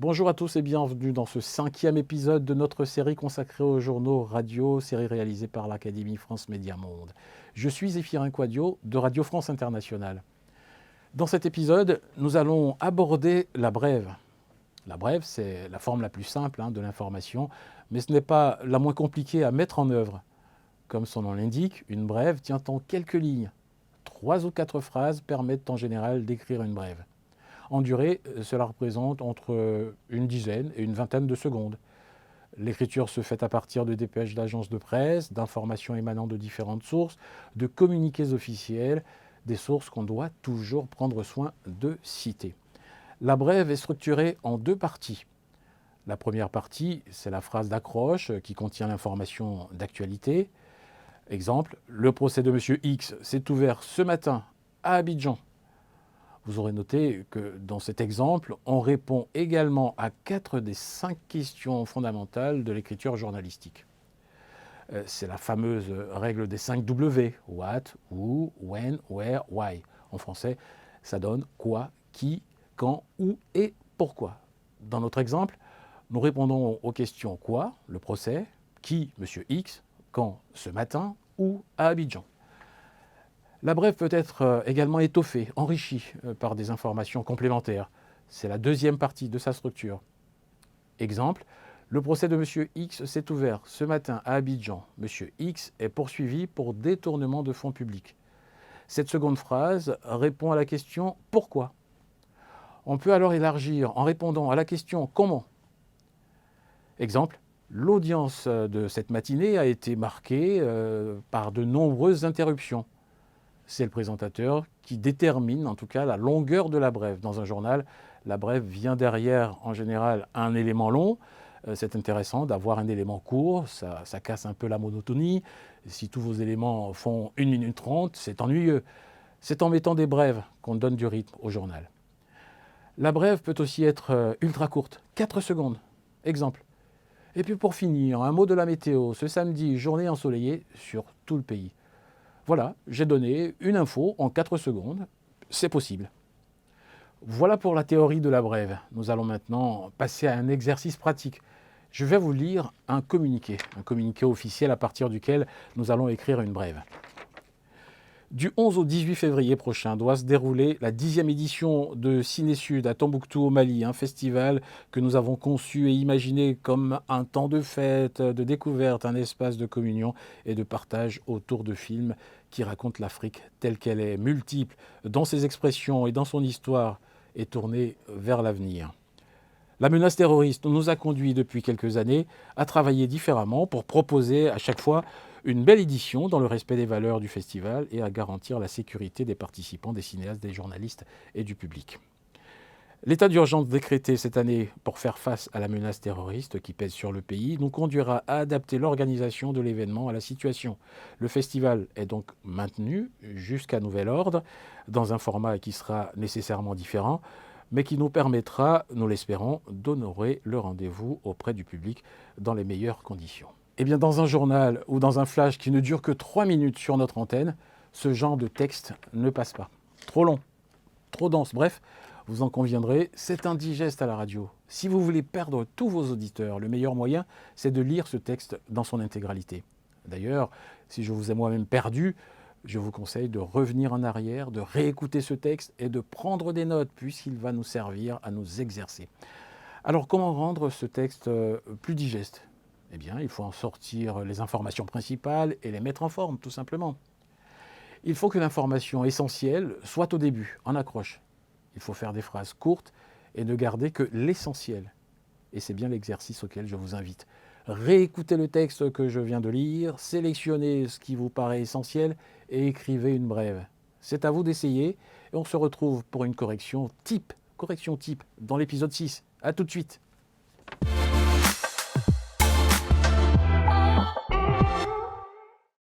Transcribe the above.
Bonjour à tous et bienvenue dans ce 5e épisode de notre série consacrée aux journaux radio, série réalisée par l'Académie France Média Monde. Je suis Zéphirin Quadio de Radio France Internationale. Dans cet épisode, nous allons aborder la brève. La brève, c'est la forme la plus simple de l'information, mais ce n'est pas la moins compliquée à mettre en œuvre. Comme son nom l'indique, une brève tient en quelques lignes. 3 ou 4 phrases permettent en général d'écrire une brève. En durée, cela représente entre une dizaine et une vingtaine de secondes. L'écriture se fait à partir de dépêches d'agences de presse, d'informations émanant de différentes sources, de communiqués officiels, des sources qu'on doit toujours prendre soin de citer. La brève est structurée en 2 parties. La première partie, c'est la phrase d'accroche qui contient l'information d'actualité. Exemple, le procès de M. X s'est ouvert ce matin à Abidjan. Vous aurez noté que dans cet exemple, on répond également à 4 des 5 questions fondamentales de l'écriture journalistique. C'est la fameuse règle des 5 W, what, who, when, where, why. En français, ça donne quoi, qui, quand, où et pourquoi. Dans notre exemple, nous répondons aux questions quoi, le procès, qui, M. X, quand, ce matin, où, à Abidjan. La brève peut être également étoffée, enrichie par des informations complémentaires. C'est la deuxième partie de sa structure. Exemple, le procès de M. X s'est ouvert ce matin à Abidjan. M. X est poursuivi pour détournement de fonds publics. Cette seconde phrase répond à la question « Pourquoi ?». On peut alors élargir en répondant à la question « Comment ?». Exemple, l'audience de cette matinée a été marquée par de nombreuses interruptions. C'est le présentateur qui détermine en tout cas la longueur de la brève. Dans un journal, la brève vient derrière en général un élément long. C'est intéressant d'avoir un élément court, ça casse un peu la monotonie. Si tous vos éléments font 1 minute 30, c'est ennuyeux. C'est en mettant des brèves qu'on donne du rythme au journal. La brève peut aussi être ultra courte, 4 secondes. Exemple. Et puis pour finir, un mot de la météo. Ce samedi, journée ensoleillée sur tout le pays. Voilà, j'ai donné une info en 4 secondes, c'est possible. Voilà pour la théorie de la brève. Nous allons maintenant passer à un exercice pratique. Je vais vous lire un communiqué officiel à partir duquel nous allons écrire une brève. Du 11 au 18 février prochain doit se dérouler la 10e édition de Ciné Sud à Tombouctou au Mali, un festival que nous avons conçu et imaginé comme un temps de fête, de découverte, un espace de communion et de partage autour de films qui racontent l'Afrique telle qu'elle est, multiple dans ses expressions et dans son histoire, et tournée vers l'avenir. La menace terroriste nous a conduit depuis quelques années à travailler différemment pour proposer à chaque fois une belle édition dans le respect des valeurs du festival et à garantir la sécurité des participants, des cinéastes, des journalistes et du public. L'état d'urgence décrété cette année pour faire face à la menace terroriste qui pèse sur le pays nous conduira à adapter l'organisation de l'événement à la situation. Le festival est donc maintenu jusqu'à nouvel ordre, dans un format qui sera nécessairement différent, mais qui nous permettra, nous l'espérons, d'honorer le rendez-vous auprès du public dans les meilleures conditions. Eh bien, dans un journal ou dans un flash qui ne dure que 3 minutes sur notre antenne, ce genre de texte ne passe pas. Trop long, trop dense, bref, vous en conviendrez, c'est indigeste à la radio. Si vous voulez perdre tous vos auditeurs, le meilleur moyen, c'est de lire ce texte dans son intégralité. D'ailleurs, si je vous ai moi-même perdu, je vous conseille de revenir en arrière, de réécouter ce texte et de prendre des notes, puisqu'il va nous servir à nous exercer. Alors, comment rendre ce texte plus digeste ? Eh bien, il faut en sortir les informations principales et les mettre en forme, tout simplement. Il faut que l'information essentielle soit au début, en accroche. Il faut faire des phrases courtes et ne garder que l'essentiel. Et c'est bien l'exercice auquel je vous invite. Réécoutez le texte que je viens de lire, sélectionnez ce qui vous paraît essentiel et écrivez une brève. C'est à vous d'essayer et on se retrouve pour une correction type dans l'épisode 6. À tout de suite.